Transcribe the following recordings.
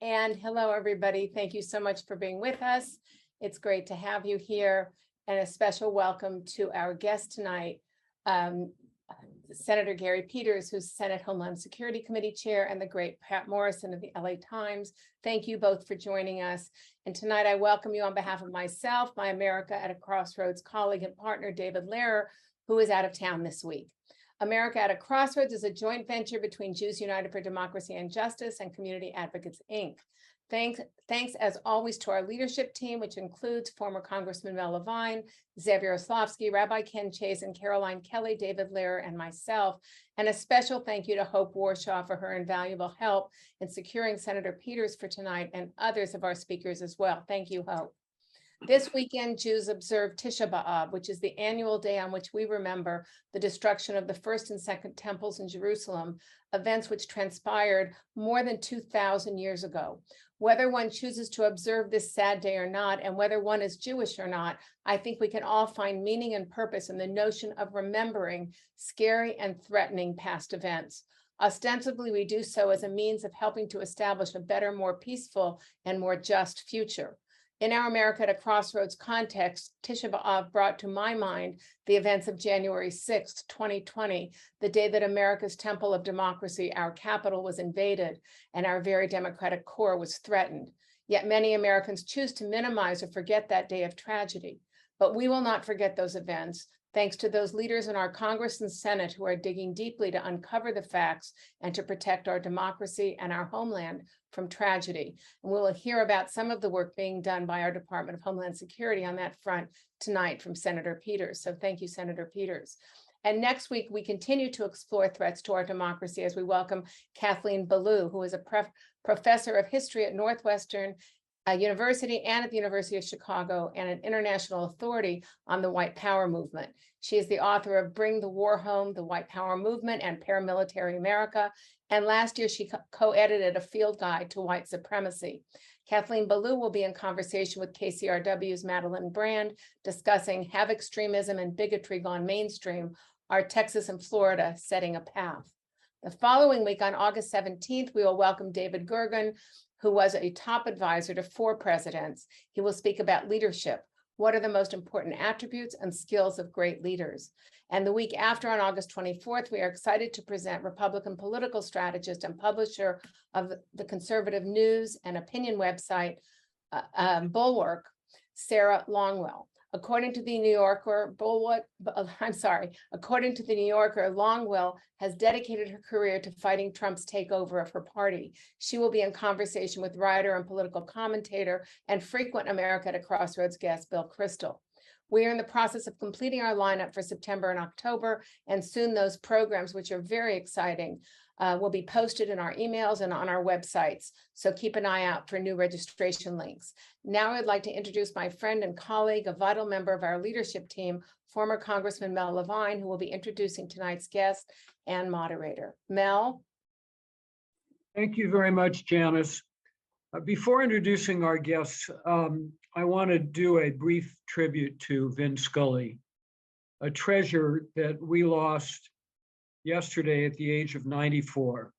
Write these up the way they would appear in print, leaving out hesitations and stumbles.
And hello, everybody. Thank you so much for being with us. It's great to have you here, and a special welcome to our guest tonight, Senator Gary Peters, who's Senate Homeland Security Committee Chair, and the great Patt Morrison of the LA Times. Thank you both for joining us. And tonight I welcome you on behalf of myself, my America at a Crossroads colleague and partner, David Lehrer, who is out of town this week. America at a Crossroads is a joint venture between Jews United for Democracy and Justice and Community Advocates, Inc. Thanks as always to our leadership team, which includes former Congressman Mel Levine, Zev Yaroslavsky, Rabbi Ken Chase, and Caroline Kelly, David Lehrer, and myself. And a special thank you to Hope Warshaw for her invaluable help in securing Senator Peters for tonight, and others of our speakers as well. Thank you, Hope. This weekend, Jews observe Tisha B'Av, which is the annual day on which we remember the destruction of the first and second temples in Jerusalem, events which transpired more than 2,000 years ago. Whether one chooses to observe this sad day or not, and whether one is Jewish or not, I think we can all find meaning and purpose in the notion of remembering scary and threatening past events. Ostensibly, we do so as a means of helping to establish a better, more peaceful, and more just future. In our America at a Crossroads context, Tisha B'Av brought to my mind the events of January 6th, 2020, the day that America's temple of democracy, our capital, was invaded and our very democratic core was threatened. Yet many Americans choose to minimize or forget that day of tragedy. But we will not forget those events, thanks to those leaders in our Congress and Senate who are digging deeply to uncover the facts and to protect our democracy and our homeland from tragedy. And we'll hear about some of the work being done by our Department of Homeland Security on that front tonight from Senator Peters. So thank you, Senator Peters. And next week, we continue to explore threats to our democracy as we welcome Kathleen Belew, who is a professor of history at Northwestern University and at the University of Chicago, and an international authority on the White Power movement. She is the author of Bring the War Home, the White Power Movement and Paramilitary America. And last year, she co-edited a field guide to white supremacy. Kathleen Belew will be in conversation with KCRW's Madeline Brand, discussing Have Extremism and Bigotry Gone Mainstream? Are Texas and Florida Setting a Path? The following week, on August 17th, we will welcome David Gergen, who was a top advisor to 4 presidents. He will speak about leadership. What are the most important attributes and skills of great leaders? And the week after, on August 24th, we are excited to present Republican political strategist and publisher of the conservative news and opinion website, Bulwark, Sarah Longwell. According to the New Yorker, Longwell has dedicated her career to fighting Trump's takeover of her party. She will be in conversation with writer and political commentator and frequent America at a Crossroads guest, Bill Kristol. We are in the process of completing our lineup for September and October, and soon those programs, which are very exciting, will be posted in our emails and on our websites. So keep an eye out for new registration links. Now I'd like to introduce my friend and colleague, a vital member of our leadership team, former Congressman Mel Levine, who will be introducing tonight's guest and moderator. Mel? Thank you very much, Janice. Before introducing our guests, I want to do a brief tribute to Vin Scully, a treasure that we lost yesterday at the age of 94.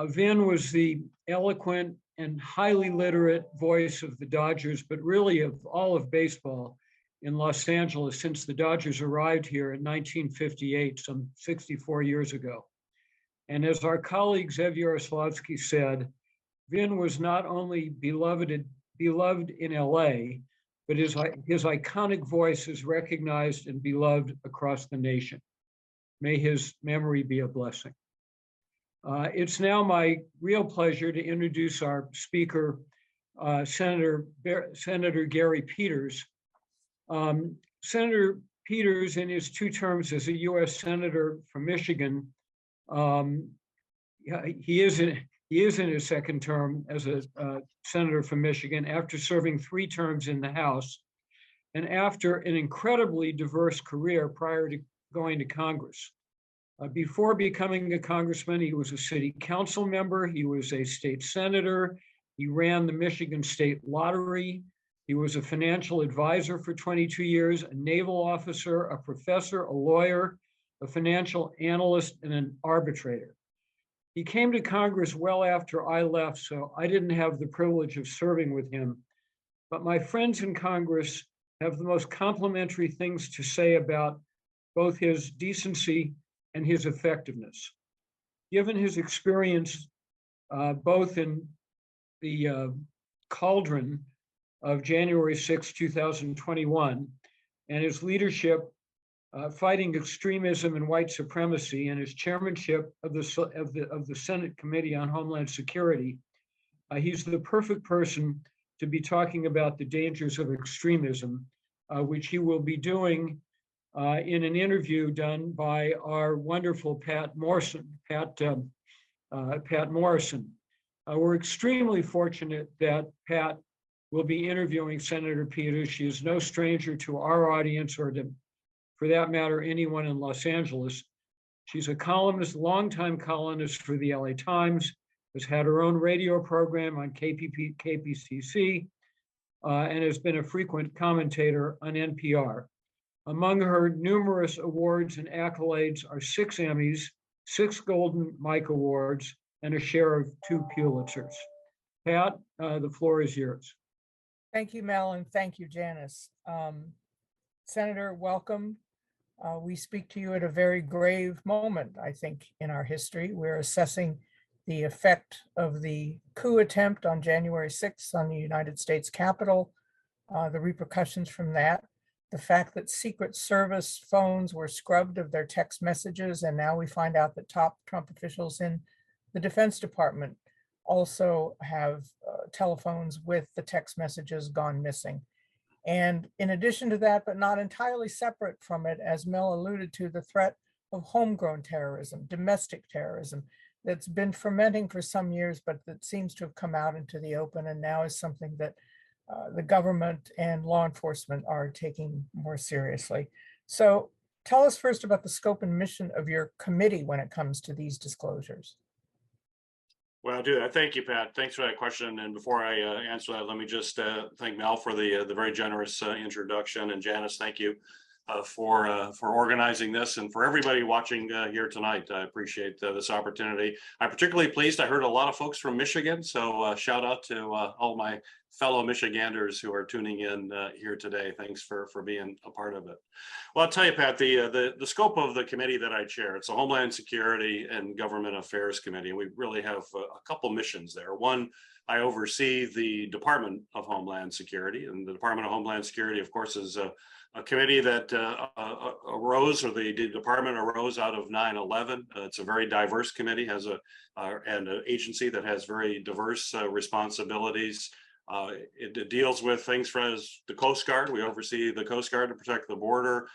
Vin was the eloquent and highly literate voice of the Dodgers, but really of all of baseball in Los Angeles since the Dodgers arrived here in 1958, some 64 years ago. And as our colleague Zev Yaroslavsky said, Vin was not only beloved in LA, but his iconic voice is recognized and beloved across the nation. May his memory be a blessing. It's now my real pleasure to introduce our speaker, Senator Gary Peters. Senator Peters, in his 2 terms as a U.S. Senator from Michigan, he is in his 2nd term as a senator from Michigan after serving 3 terms in the House, and after an incredibly diverse career prior to going to Congress. Before becoming a congressman, he was a city council member, he was a state senator, he ran the Michigan State Lottery, he was a financial advisor for 22 years, a naval officer, a professor, a lawyer, a financial analyst, and an arbitrator. He came to Congress well after I left, so I didn't have the privilege of serving with him. But my friends in Congress have the most complimentary things to say about both his decency and his effectiveness. Given his experience both in the cauldron of January 6, 2021, and his leadership fighting extremism and white supremacy, and his chairmanship of the Senate Committee on Homeland Security, he's the perfect person to be talking about the dangers of extremism, which he will be doing in an interview done by our wonderful Patt Morrison. Patt Morrison. We're extremely fortunate that Pat will be interviewing Senator Pete. She is no stranger to our audience, or to, for that matter, anyone in Los Angeles. She's a columnist, longtime columnist for the LA Times, has had her own radio program on KPCC, and has been a frequent commentator on NPR. Among her numerous awards and accolades are 6 Emmys, 6 Golden Mike Awards, and a share of 2 Pulitzers. Pat, the floor is yours. Thank you, Mel, and thank you, Janice. Senator, welcome. We speak to you at a very grave moment, I think, in our history. We're assessing the effect of the coup attempt on January 6th on the United States Capitol, the repercussions from that, the fact that Secret Service phones were scrubbed of their text messages, and now we find out that top Trump officials in the Defense Department also have telephones with the text messages gone missing. And in addition to that, but not entirely separate from it, as Mel alluded to, the threat of homegrown terrorism, domestic terrorism, that's been fermenting for some years, but that seems to have come out into the open, and now is something that the government and law enforcement are taking more seriously. So tell us first about the scope and mission of your committee when it comes to these disclosures. Well, dude, thank you, Pat. Thanks for that question. And before I answer that, let me just thank Mel for the very generous introduction, and Janice, thank you for organizing this, and for everybody watching here tonight. I appreciate this opportunity. I'm particularly pleased. I heard a lot of folks from Michigan, so shout out to all my fellow Michiganders who are tuning in here today. Thanks for being a part of it. Well, I'll tell you, Pat, the scope of the committee that I chair, it's a Homeland Security and Government Affairs Committee. And we really have a couple missions there. One, I oversee the Department of Homeland Security, and the Department of Homeland Security, of course, is a committee that arose, or the department arose out of 9/11. It's a very diverse committee, has and an agency that has very diverse responsibilities. It deals with things as the Coast Guard. We oversee the Coast Guard to protect the border.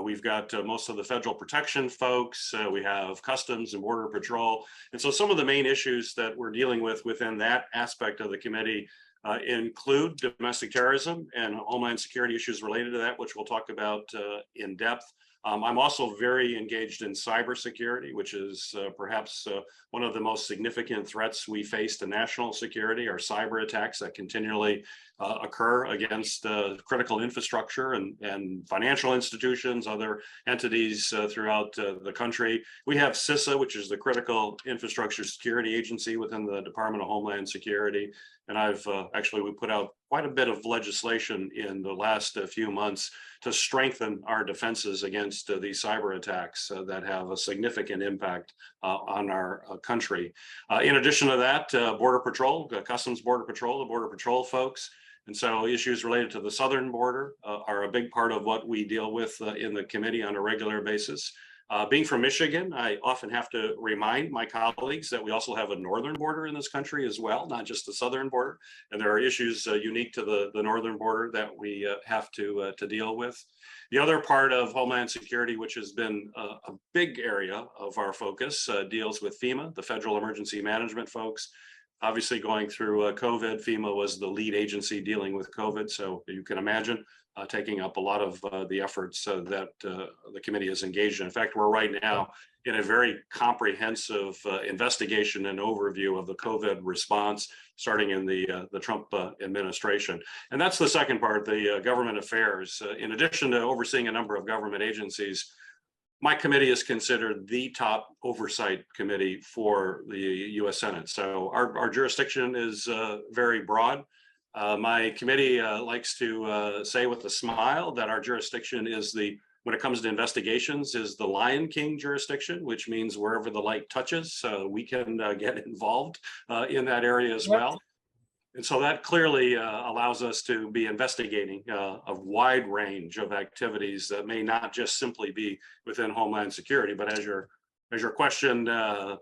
We've got most of the federal protection folks. We have Customs and Border Patrol. And so some of the main issues that we're dealing with within that aspect of the committee include domestic terrorism and Homeland Security issues related to that, which we'll talk about in depth. I'm also very engaged in cybersecurity, which is perhaps one of the most significant threats we face to national security, are cyber attacks that continually occur against critical infrastructure and financial institutions, other entities throughout the country. We have CISA, which is the Critical Infrastructure Security Agency within the Department of Homeland Security. And we put out quite a bit of legislation in the last few months to strengthen our defenses against these cyber attacks that have a significant impact on our country. In addition to that, Border Patrol, Customs Border Patrol, the Border Patrol folks. And so issues related to the southern border are a big part of what we deal with in the committee on a regular basis. Being from Michigan, I often have to remind my colleagues that we also have a northern border in this country as well, not just the southern border. And there are issues unique to the northern border that we have to deal with. The other part of Homeland Security, which has been a big area of our focus, deals with FEMA, the Federal Emergency Management folks. Obviously, going through COVID, FEMA was the lead agency dealing with COVID. So you can imagine taking up a lot of the efforts that the committee is engaged in. In fact, we're right now in a very comprehensive investigation and overview of the COVID response, starting in the Trump administration. And that's the second part, the government affairs. In addition to overseeing a number of government agencies, my committee is considered the top oversight committee for the U.S. Senate. So our jurisdiction is very broad. My committee likes to say with a smile that our jurisdiction is when it comes to investigations, is the Lion King jurisdiction, which means wherever the light touches, we can get involved in that area as well. And so that clearly allows us to be investigating a wide range of activities that may not just simply be within Homeland Security, but as your question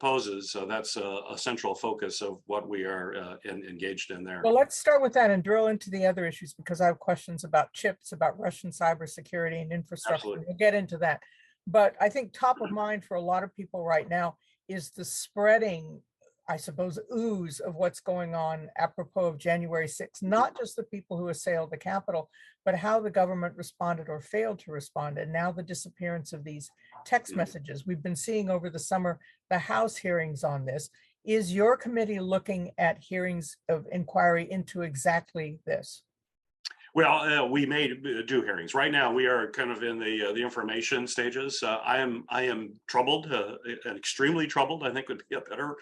poses, that's a central focus of what we are engaged in there. Well, let's start with that and drill into the other issues, because I have questions about chips, about Russian cybersecurity and infrastructure. Absolutely. We'll get into that. But I think top of mind for a lot of people right now is the spreading, I suppose, ooze of what's going on apropos of January 6th, not just the people who assailed the Capitol, but how the government responded or failed to respond. And now the disappearance of these text messages. We've been seeing over the summer the House hearings on this. Is your committee looking at hearings of inquiry into exactly this? Well, we may do hearings. Right now, we are kind of in the information stages. I am troubled, and extremely troubled, I think would be a better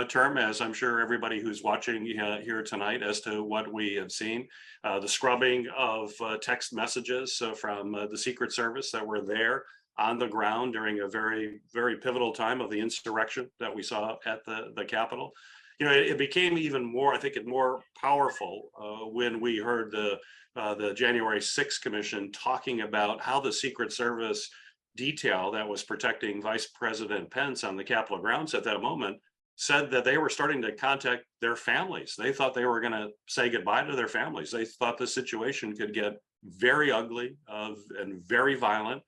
term, as I'm sure everybody who's watching here tonight, as to what we have seen. The scrubbing of text messages from the Secret Service that were there on the ground during a very, very pivotal time of the insurrection that we saw at the Capitol. You know, it became even more, I think, more powerful when we heard the January 6th Commission talking about how the Secret Service detail that was protecting Vice President Pence on the Capitol grounds at that moment said that they were starting to contact their families. They thought they were going to say goodbye to their families. They thought the situation could get very ugly and very violent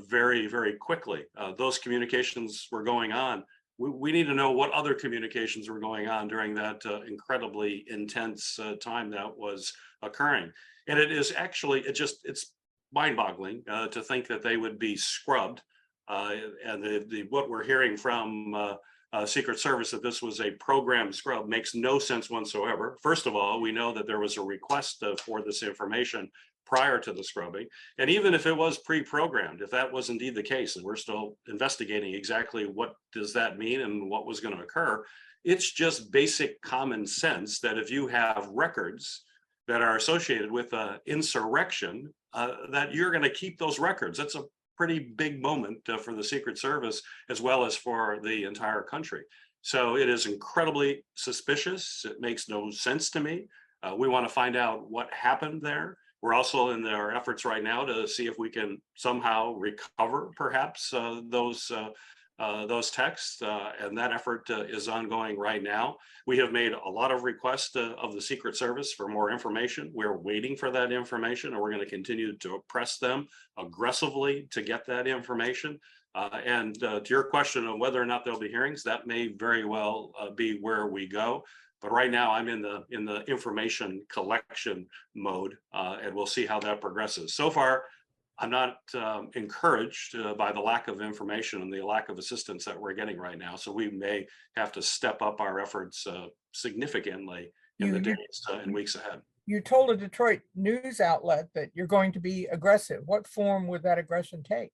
very, very quickly. Those communications were going on. We need to know what other communications were going on during that incredibly intense time that was occurring. And it is actually, it's mind-boggling to think that they would be scrubbed. And what we're hearing from Secret Service, that this was a programmed scrub, makes no sense whatsoever. First of all, we know that there was a request for this information prior to the scrubbing. And even if it was pre-programmed, if that was indeed the case, and we're still investigating exactly what does that mean and what was going to occur, it's just basic common sense that if you have records that are associated with insurrection, that you're going to keep those records. That's a pretty big moment for the Secret Service, as well as for the entire country. So it is incredibly suspicious. It makes no sense to me. We want to find out what happened there. We're also in our efforts right now to see if we can somehow recover perhaps those texts, and that effort is ongoing right now. We have made a lot of requests of the Secret Service for more information. We're waiting for that information, and we're going to continue to press them aggressively to get that information. And to your question on whether or not there'll be hearings, that may very well be where we go. But right now, I'm in the information collection mode, and we'll see how that progresses. So far, I'm not encouraged by the lack of information and the lack of assistance that we're getting right now. So we may have to step up our efforts significantly in the days and weeks ahead. You told a Detroit news outlet that you're going to be aggressive. What form would that aggression take?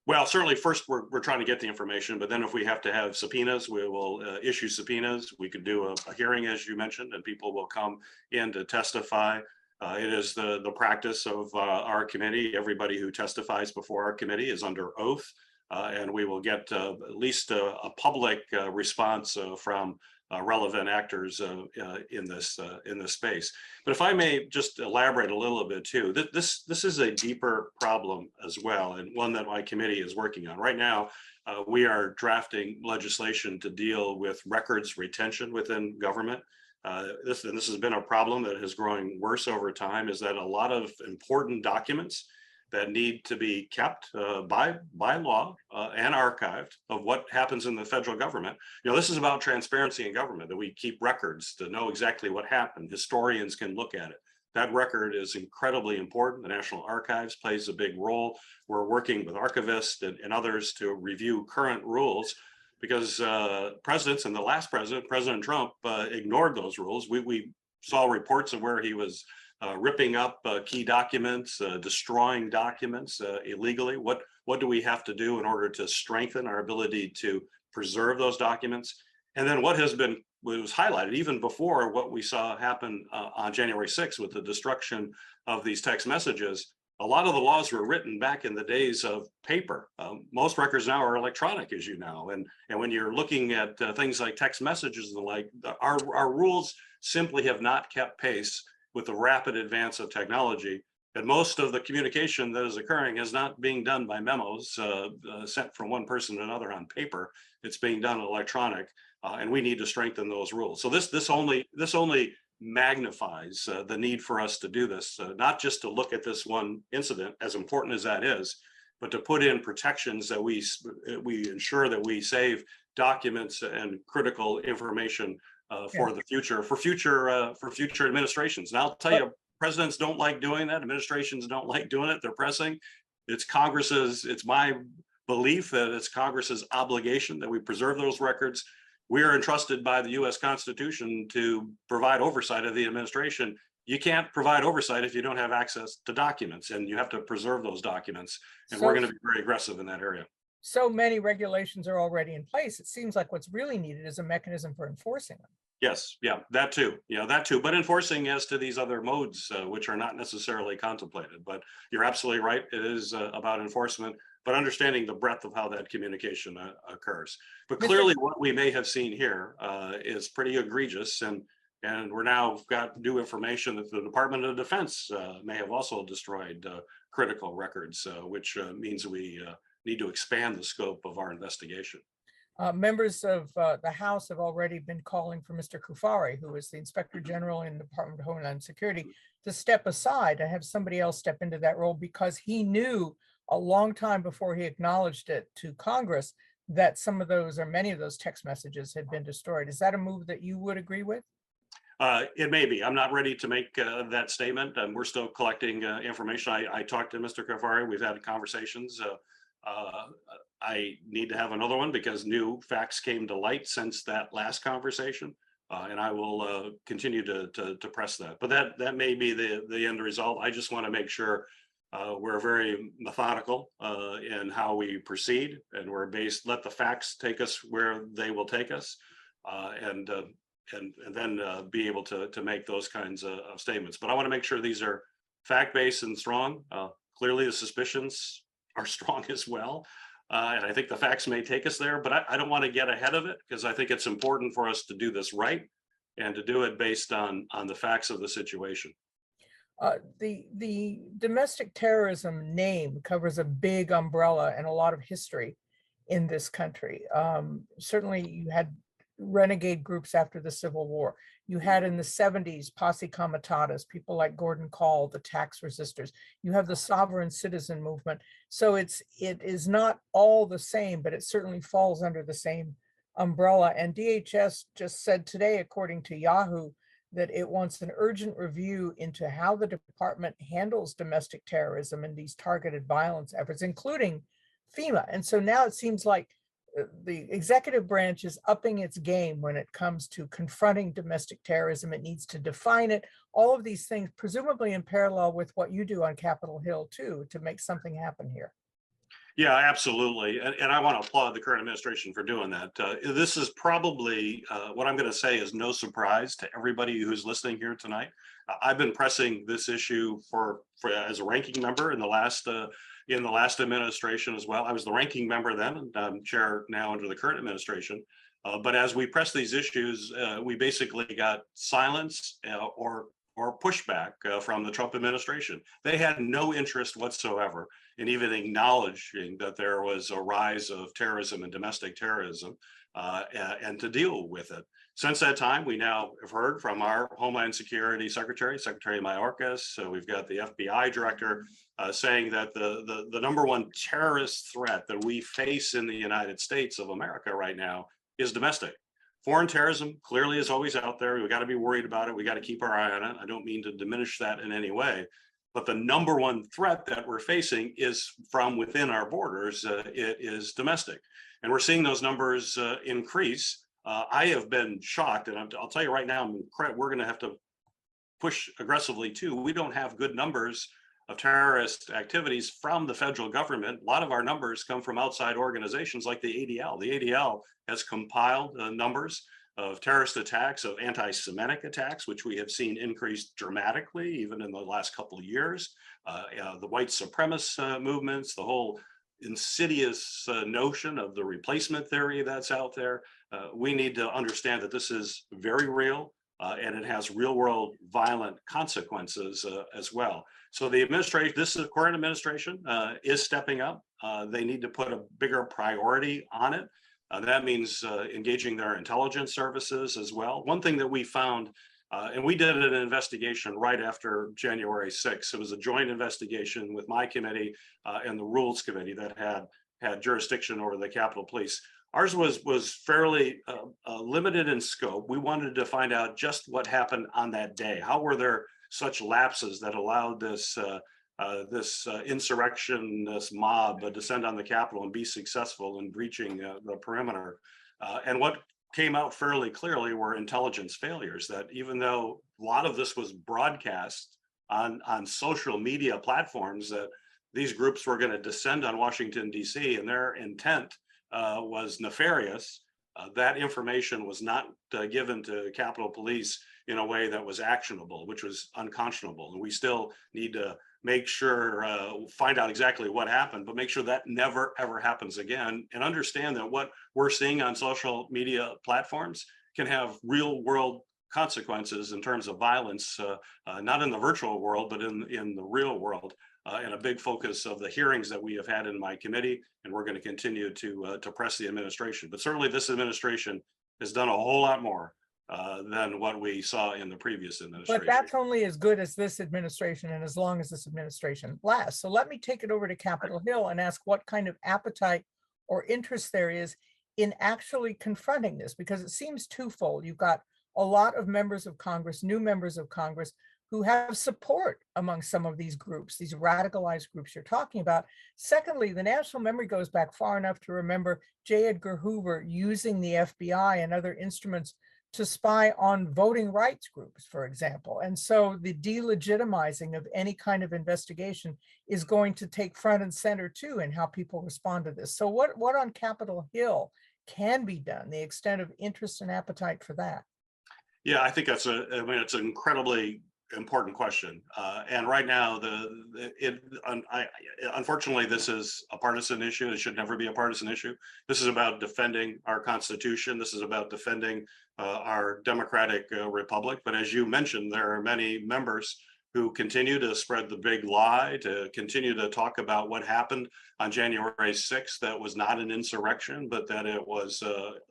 Well, certainly first we're trying to get the information, but then if we have to have subpoenas, we will issue subpoenas. We could do a hearing, as you mentioned, and people will come in to testify. It is the practice of our committee. Everybody who testifies before our committee is under oath, and we will get at least a public response from relevant actors in this space. But if I may just elaborate a little bit too, this is a deeper problem as well, and one that my committee is working on right now. We are drafting legislation to deal with records retention within government. This has been a problem that is growing worse over time, is that a lot of important documents that need to be kept by law and archived of what happens in the federal government. You know, this is about transparency in government, that we keep records to know exactly what happened. Historians can look at it. That record is incredibly important. The National Archives plays a big role. We're working with archivists and others to review current rules, because presidents, and the last president, President Trump, ignored those rules. We saw reports of where he was ripping up key documents, destroying documents illegally? What do we have to do in order to strengthen our ability to preserve those documents? And then what was highlighted even before what we saw happen on January 6th with the destruction of these text messages. A lot of the laws were written back in the days of paper. Most records now are electronic, as you know, and when you're looking at things like text messages and the like, our rules simply have not kept pace with the rapid advance of technology. And most of the communication that is occurring is not being done by memos sent from one person to another on paper. It's being done electronic, and we need to strengthen those rules. So this only magnifies the need for us to do this, not just to look at this one incident, as important as that is, but to put in protections that we ensure that we save documents and critical information for the future, for future administrations. And I'll tell you, presidents don't like doing that. Administrations don't like doing it. They're pressing. It's my belief that it's Congress's obligation that we preserve those records. We are entrusted by the U.S. Constitution to provide oversight of the administration. You can't provide oversight if you don't have access to documents, and you have to preserve those documents. And we're going to be very aggressive in that area. So many regulations are already in place. It seems like what's really needed is a mechanism for enforcing them. Yes, yeah, that too. Yeah, that too. But enforcing as to these other modes, which are not necessarily contemplated. But you're absolutely right. It is about enforcement, but understanding the breadth of how that communication occurs. But clearly, what we may have seen here is pretty egregious, and we're now got new information that the Department of Defense may have also destroyed critical records, which means we need to expand the scope of our investigation. Members of the House have already been calling for Mr. Kufari, who is the Inspector General in the Department of Homeland Security, to step aside and have somebody else step into that role, because he knew a long time before he acknowledged it to Congress that some of those or many of those text messages had been destroyed. Is that a move that you would agree with? It may be. I'm not ready to make that statement. We're still collecting information. I talked to Mr. Kufari. We've had conversations. I need to have another one because new facts came to light since that last conversation, and I will continue to press that. But that may be the end result. I just want to make sure we're very methodical in how we proceed, and let the facts take us where they will take us, and then be able to make those kinds of statements. But I want to make sure these are fact-based and strong. Clearly, the suspicions are strong as well. And I think the facts may take us there, but I don't want to get ahead of it, because I think it's important for us to do this right and to do it based on the facts of the situation. The domestic terrorism name covers a big umbrella and a lot of history in this country. Certainly you had renegade groups after the Civil War. You had in the 70s posse comitatus, people like Gordon Call, the tax resistors. You have the sovereign citizen movement. So it is not all the same, but it certainly falls under the same umbrella. And DHS just said today, according to Yahoo, that it wants an urgent review into how the department handles domestic terrorism and these targeted violence efforts, including FEMA. And so now it seems like the executive branch is upping its game when it comes to confronting domestic terrorism. It needs to define it, all of these things, presumably in parallel with what you do on Capitol Hill too, to make something happen here. Yeah, absolutely. And I want to applaud the current administration for doing that. This is probably what I'm going to say is no surprise to everybody who's listening here tonight. I've been pressing this issue for as a ranking member in the last administration as well. I was the ranking member then, and I'm chair now under the current administration. But as we press these issues, we basically got silence or pushback from the Trump administration. They had no interest whatsoever in even acknowledging that there was a rise of terrorism and domestic terrorism and to deal with it. Since that time, we now have heard from our Homeland Security Secretary Mayorkas. So we've got the FBI director saying that the number one terrorist threat that we face in the United States of America right now is domestic. Foreign terrorism clearly is always out there. We got to be worried about it. We got to keep our eye on it. I don't mean to diminish that in any way, but the number one threat that we're facing is from within our borders. It is domestic, and we're seeing those numbers increase. I have been shocked, and I'll tell you right now, we're going to have to push aggressively too. We don't have good numbers of terrorist activities from the federal government. A lot of our numbers come from outside organizations like the ADL. The ADL has compiled numbers of terrorist attacks, of anti-Semitic attacks, which we have seen increase dramatically, even in the last couple of years. The white supremacist movements, the whole insidious notion of the replacement theory that's out there. We need to understand that this is very real, and it has real world violent consequences as well. So the administration, this current administration is stepping up. They need to put a bigger priority on it. That means engaging their intelligence services as well. One thing that we found, and we did an investigation right after January 6th. It was a joint investigation with my committee and the Rules Committee that had jurisdiction over the Capitol Police. Ours was fairly limited in scope. We wanted to find out just what happened on that day. How were there such lapses that allowed this insurrection, this mob descend on the Capitol and be successful in breaching the perimeter? And what came out fairly clearly were intelligence failures, that even though a lot of this was broadcast on social media platforms, that these groups were going to descend on Washington, D.C. and their intent was nefarious. That information was not given to Capitol Police in a way that was actionable, which was unconscionable. And we still need to make sure, find out exactly what happened, but make sure that never, ever happens again. And understand that what we're seeing on social media platforms can have real world consequences in terms of violence, not in the virtual world, but in the real world. And a big focus of the hearings that we have had in my committee, and we're going to continue to press the administration. But certainly this administration has done a whole lot more than what we saw in the previous administration. But that's only as good as this administration and as long as this administration lasts. So let me take it over to Capitol Hill and ask what kind of appetite or interest there is in actually confronting this, because it seems twofold. You've got a lot of members of Congress, new members of Congress, who have support among some of these groups, these radicalized groups you're talking about. Secondly, the national memory goes back far enough to remember J. Edgar Hoover using the FBI and other instruments to spy on voting rights groups, for example. And so the delegitimizing of any kind of investigation is going to take front and center too in how people respond to this. So what on Capitol Hill can be done, the extent of interest and appetite for that? Yeah, I think it's an incredibly important question. And right now, unfortunately, this is a partisan issue. It should never be a partisan issue. This is about defending our Constitution. This is about defending our democratic republic. But as you mentioned, there are many members who continue to spread the big lie, to continue to talk about what happened on January 6th, that was not an insurrection, but that it was,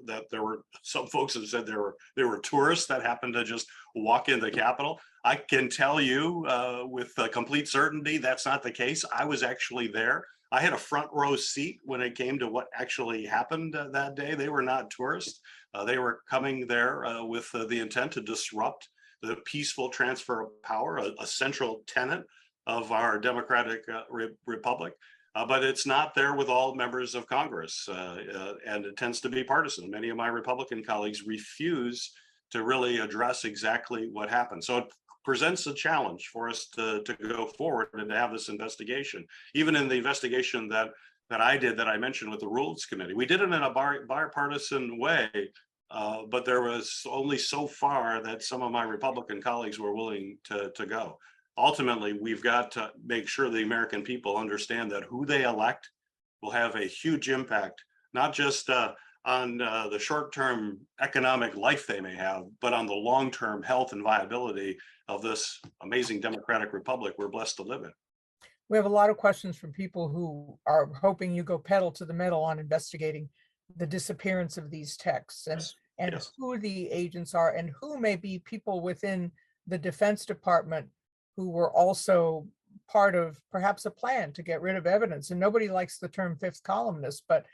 that there were some folks have said there were tourists that happened to just walk in the Capitol. I can tell you with complete certainty that's not the case. I was actually there. I had a front row seat when it came to what actually happened that day. They were not tourists. They were coming there with the intent to disrupt the peaceful transfer of power, a central tenet of our democratic republic. But it's not there with all members of Congress, and it tends to be partisan. Many of my Republican colleagues refuse to really address exactly what happened. So it presents a challenge for us to go forward and to have this investigation. Even in the investigation that I did, that I mentioned with the Rules Committee, we did it in a bipartisan way, but there was only so far that some of my Republican colleagues were willing to go. Ultimately, we've got to make sure the American people understand that who they elect will have a huge impact, not just on the short-term economic life they may have, but on the long-term health and viability of this amazing democratic republic we're blessed to live in. We have a lot of questions from people who are hoping you go pedal to the metal on investigating the disappearance of these texts and Yes. who the agents are and who may be people within the Defense Department who were also part of perhaps a plan to get rid of evidence. And nobody likes the term fifth columnist, but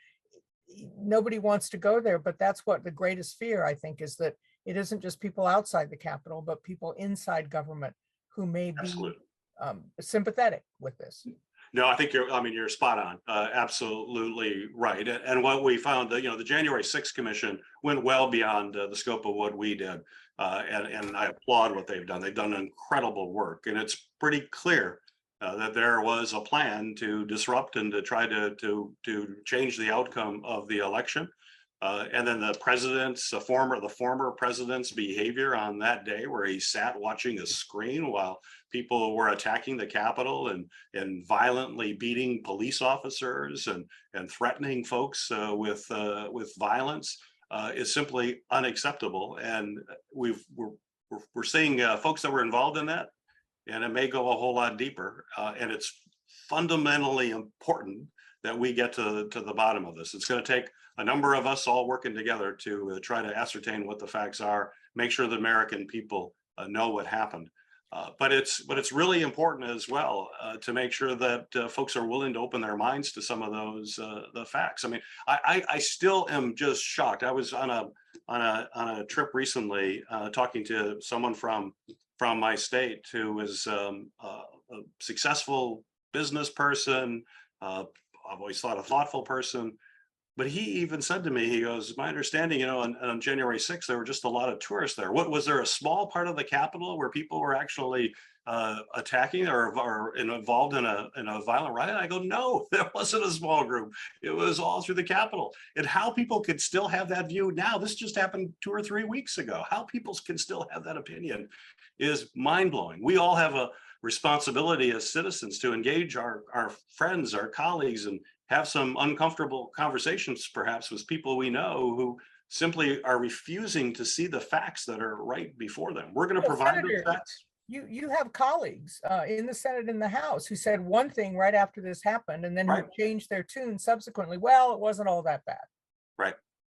nobody wants to go there. But that's what the greatest fear, I think, is that it isn't just people outside the Capitol, but people inside government who may be sympathetic with this. No, I think you're spot on. Absolutely right. And what we found that, the January 6th Commission went well beyond the scope of what we did. And I applaud what they've done. They've done incredible work. And it's pretty clear that there was a plan to disrupt and to try to change the outcome of the election. And then the former president's behavior on that day, where he sat watching a screen while people were attacking the Capitol and violently beating police officers and threatening folks with violence, is simply unacceptable. And we're seeing folks that were involved in that, and it may go a whole lot deeper. And it's fundamentally important that we get to the bottom of this. It's going to take a number of us all working together to try to ascertain what the facts are, make sure the American people know what happened. But it's really important as well to make sure that folks are willing to open their minds to some of those the facts. I mean, I still am just shocked. I was on a trip recently talking to someone from my state who was a successful business person. I've always thought a thoughtful person. But he even said to me, he goes, my understanding, on January 6th, there were just a lot of tourists there. What was there a small part of the Capitol where people were actually attacking or involved in a violent riot? I go, no, there wasn't a small group. It was all through the Capitol. And how people could still have that view now, this just happened 2 or 3 weeks ago. How people can still have that opinion is mind blowing. We all have a responsibility as citizens to engage our friends, our colleagues, and have some uncomfortable conversations perhaps with people we know who simply are refusing to see the facts that are right before them. We're going to provide Senator, those facts. You have colleagues in the Senate and the House who said one thing right after this happened, and then who changed their tune subsequently. Well, it wasn't all that bad.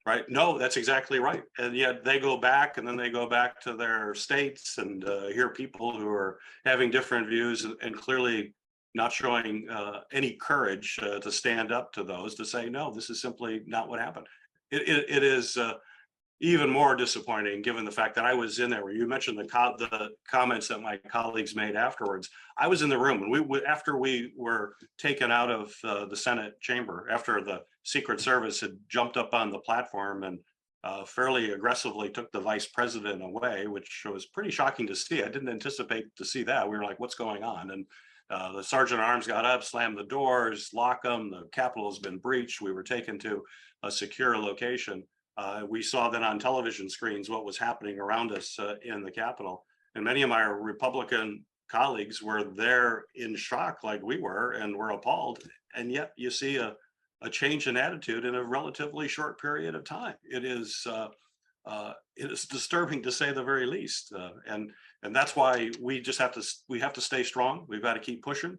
Right. No, that's exactly right. And yet they go back and then they go back to their states and hear people who are having different views and clearly not showing any courage to stand up to those, to say, no, this is simply not what happened. It is even more disappointing given the fact that I was in there where you mentioned the comments that my colleagues made afterwards. I was in the room and after we were taken out of the Senate chamber, after the Secret Service had jumped up on the platform and fairly aggressively took the vice president away, which was pretty shocking to see. I didn't anticipate to see that. We were like, what's going on? And the sergeant at arms got up, slammed the doors, locked them. The Capitol has been breached. We were taken to a secure location. We saw then on television screens what was happening around us in the Capitol. And many of my Republican colleagues were there in shock like we were and were appalled. And yet you see a change in attitude in a relatively short period of time. It is disturbing to say the very least. And that's why we have to stay strong. We've got to keep pushing.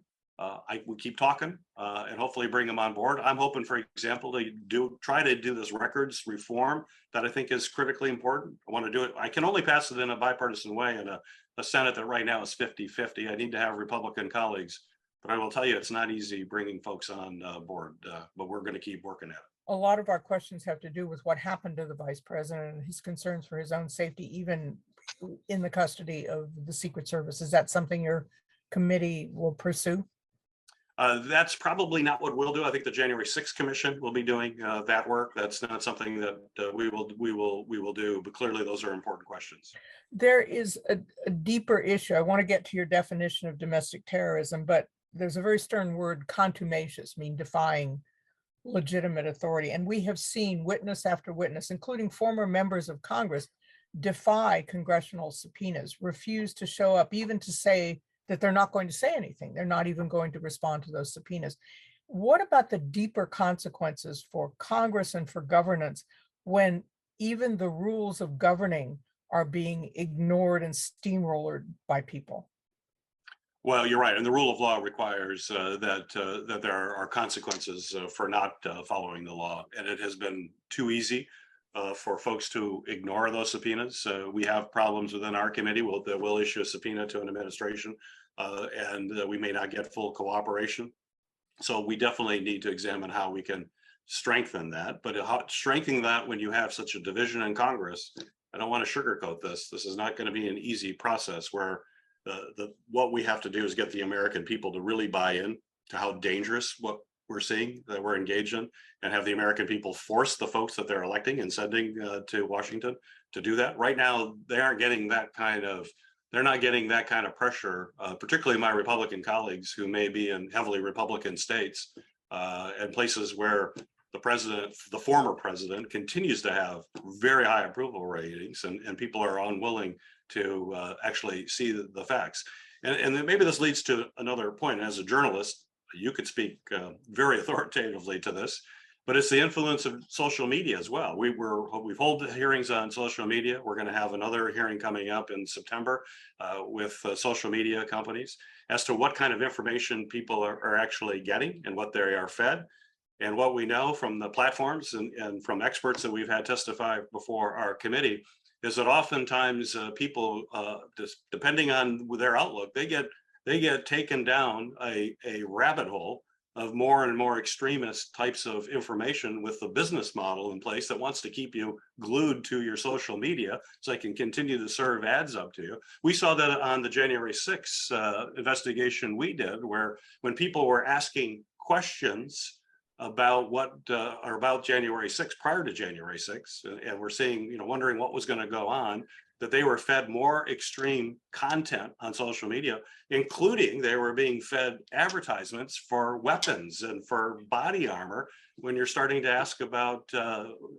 We keep talking and hopefully bring them on board. I'm hoping, for example, to try to do this records reform that I think is critically important. I want to do it. I can only pass it in a bipartisan way in a Senate that right now is 50-50. I need to have Republican colleagues, but I will tell you, it's not easy bringing folks on board, but we're going to keep working at it. A lot of our questions have to do with what happened to the vice president and his concerns for his own safety, even in the custody of the Secret Service. Is that something your committee will pursue? That's probably not what we'll do. I think the January 6th Commission will be doing that work. That's not something that we will do, but clearly those are important questions. There is a deeper issue. I want to get to your definition of domestic terrorism, but there's a very stern word, contumacious, mean defying legitimate authority. And we have seen witness after witness, including former members of Congress, defy congressional subpoenas, refuse to show up, even to say that they're not going to say anything. They're not even going to respond to those subpoenas. What about the deeper consequences for Congress and for governance when even the rules of governing are being ignored and steamrollered by people? Well, you're right. And the rule of law requires that there are consequences for not following the law. And it has been too easy for folks to ignore those subpoenas. We have problems within our committee. We'll issue a subpoena to an administration and we may not get full cooperation. So we definitely need to examine how we can strengthen that. But strengthening that when you have such a division in Congress, I don't want to sugarcoat this. This is not going to be an easy process where what we have to do is get the American people to really buy in how dangerous what we're seeing that we're engaged in, and have the American people force the folks that they're electing and sending to Washington to do that. Right now, they aren't getting that kind of, they're not getting that kind of pressure, particularly my Republican colleagues who may be in heavily Republican states and places where the president, the former president, continues to have very high approval ratings, and people are unwilling to actually see the facts. And then maybe this leads to another point. As a journalist, you could speak very authoritatively to this, but it's the influence of social media as well. We've held hearings on social media. We're going to have another hearing coming up in September with social media companies as to what kind of information people are actually getting and what they are fed. And what we know from the platforms and from experts that we've had testify before our committee is that oftentimes people, just depending on their outlook, they get taken down a rabbit hole of more and more extremist types of information with the business model in place that wants to keep you glued to your social media so they can continue to serve ads up to you. We saw that on the January 6th investigation we did, where when people were asking questions about what or about January 6th, prior to January 6th, and we're seeing, wondering what was going to go on, that they were fed more extreme content on social media, including they were being fed advertisements for weapons and for body armor. When you're starting to ask about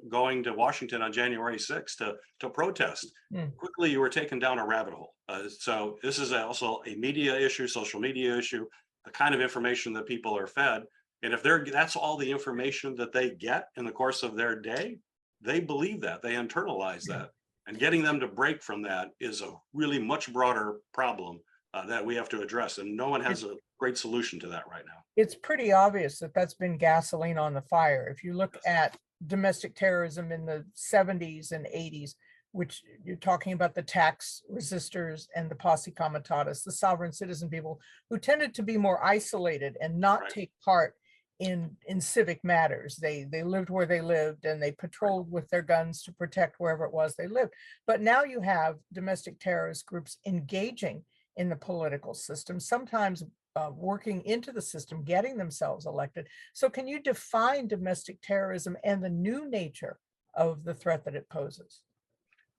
going to Washington on January 6th to protest, quickly you were taken down a rabbit hole. So this is also a media issue, social media issue, the kind of information that people are fed. And if that's all the information that they get in the course of their day, they believe that, they internalize that. And getting them to break from that is a really much broader problem that we have to address. And no one has a great solution to that right now. It's pretty obvious that that's been gasoline on the fire. If you look at domestic terrorism in the 70s and 80s, which you're talking about the tax resistors and the posse comitatus, the sovereign citizen people who tended to be more isolated and not take part in civic matters. They lived where they lived and they patrolled with their guns to protect wherever it was they lived. But now you have domestic terrorist groups engaging in the political system, sometimes working into the system, getting themselves elected. So can you define domestic terrorism and the new nature of the threat that it poses?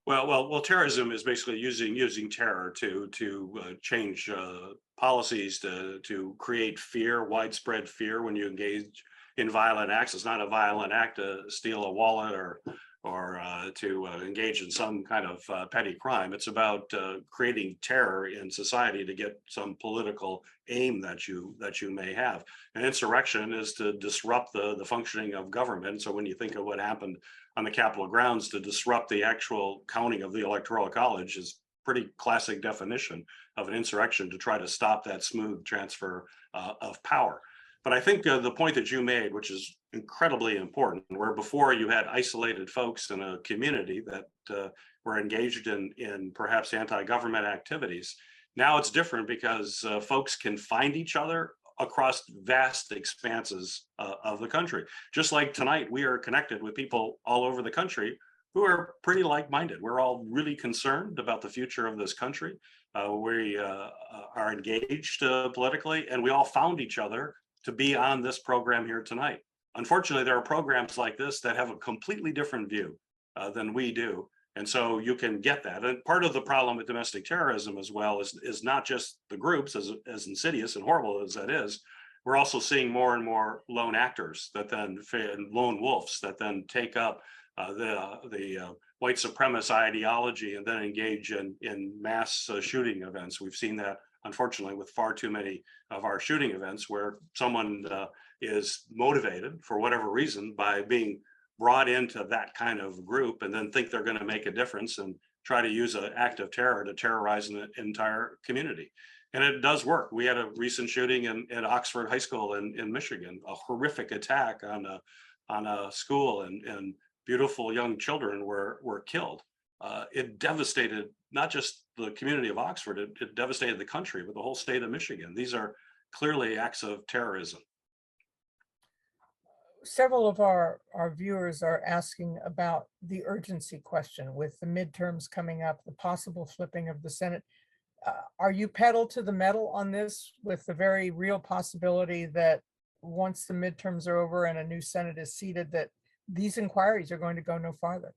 Well, terrorism is basically using terror to change policies, to create fear, widespread fear when you engage in violent acts. It's not a violent act to steal a wallet or to engage in some kind of petty crime. It's about creating terror in society to get some political aim that you may have. An insurrection is to disrupt the functioning of government. So when you think of what happened on the Capitol grounds to disrupt the actual counting of the Electoral College is pretty classic definition of an insurrection to try to stop that smooth transfer of power. But I think the point that you made, which is incredibly important, where before you had isolated folks in a community that were engaged in perhaps anti-government activities, now it's different because folks can find each other across vast expanses of the country. Just like tonight, we are connected with people all over the country who are pretty like-minded. We're all really concerned about the future of this country. We are engaged politically, and we all found each other to be on this program here tonight. Unfortunately, there are programs like this that have a completely different view than we do. And so you can get that. And part of the problem with domestic terrorism as well is not just the groups, as insidious and horrible as that is. We're also seeing more and more lone actors that then, lone wolves that then take up the white supremacist ideology and then engage in mass shooting events. We've seen that, unfortunately, with far too many of our shooting events where someone is motivated for whatever reason by being brought into that kind of group and then think they're going to make a difference and try to use an act of terror to terrorize an entire community. And it does work. We had a recent shooting at Oxford High School in Michigan, a horrific attack on a school, and beautiful young children were killed. It devastated not just the community of Oxford, it devastated the country, but the whole state of Michigan. These are clearly acts of terrorism. Several of our viewers are asking about the urgency question with the midterms coming up, the possible flipping of the Senate. Are you pedal to the metal on this with the very real possibility that once the midterms are over and a new Senate is seated, that these inquiries are going to go no farther?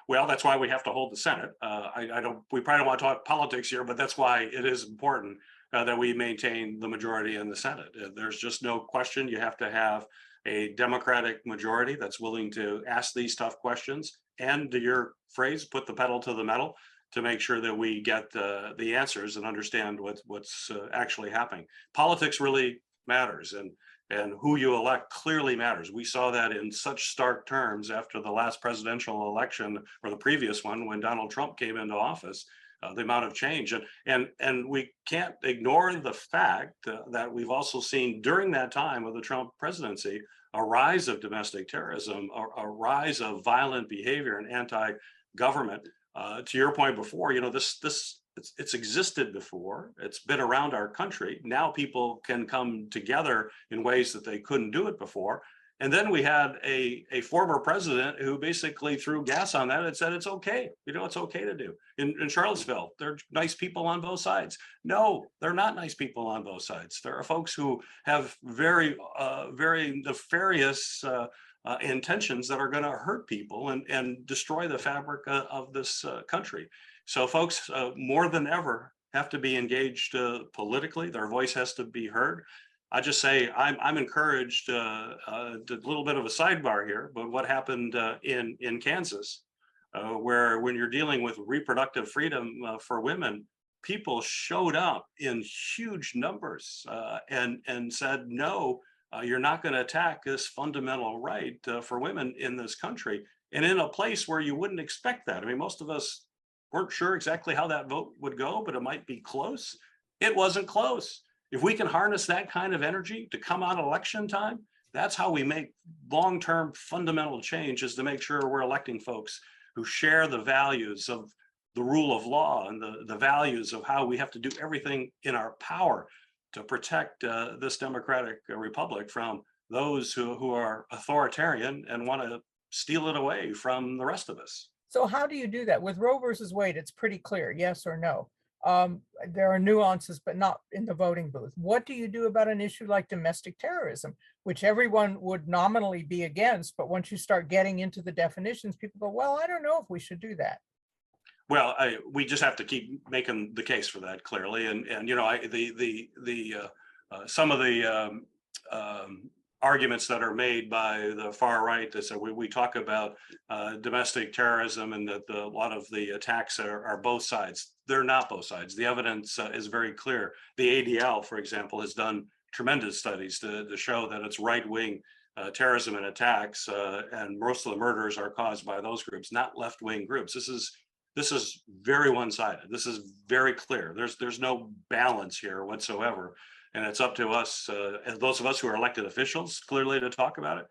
Well, that's why we have to hold the Senate. We probably don't want to talk politics here, but that's why it is important that we maintain the majority in the Senate. There's just no question. You have to have a Democratic majority that's willing to ask these tough questions and, to your phrase, put the pedal to the metal to make sure that we get the answers and understand what's actually happening. Politics really matters, and who you elect clearly matters. We saw that in such stark terms after the last presidential election, or the previous one, when Donald Trump came into office. The amount of change, and we can't ignore the fact that we've also seen during that time of the Trump presidency a rise of domestic terrorism, a rise of violent behavior and anti-government. To your point before, it's existed before. It's been around our country. Now people can come together in ways that they couldn't do it before. And then we had a former president who basically threw gas on that and said, it's okay. It's okay to do. In Charlottesville, they're nice people on both sides. No, they're not nice people on both sides. There are folks who have very nefarious intentions that are going to hurt people and destroy the fabric of this country. So folks, more than ever, have to be engaged politically. Their voice has to be heard. I just say I'm encouraged. A little bit of a sidebar here, but what happened in Kansas, where when you're dealing with reproductive freedom for women, people showed up in huge numbers and said, no, you're not going to attack this fundamental right for women in this country, and in a place where you wouldn't expect that. I mean, most of us weren't sure exactly how that vote would go, but it might be close. It wasn't close. If we can harness that kind of energy to come out election time, that's how we make long-term fundamental change, is to make sure we're electing folks who share the values of the rule of law and the values of how we have to do everything in our power to protect this democratic republic from those who are authoritarian and want to steal it away from the rest of us. So how do you do that? With Roe versus Wade, it's pretty clear, yes or no. There are nuances, but not in the voting booth. What do you do about an issue like domestic terrorism, which everyone would nominally be against, but once you start getting into the definitions, people go, well, I don't know if we should do that. Well, we just have to keep making the case for that clearly, and some of the arguments that are made by the far right that say we talk about domestic terrorism and that a lot of the attacks are both sides. They're not both sides. The evidence is very clear. The ADL, for example, has done tremendous studies to show that it's right-wing terrorism and attacks, and most of the murders are caused by those groups, not left-wing groups. This is very one-sided. This is very clear. There's no balance here whatsoever. And it's up to us, as those of us who are elected officials, clearly, to talk about it.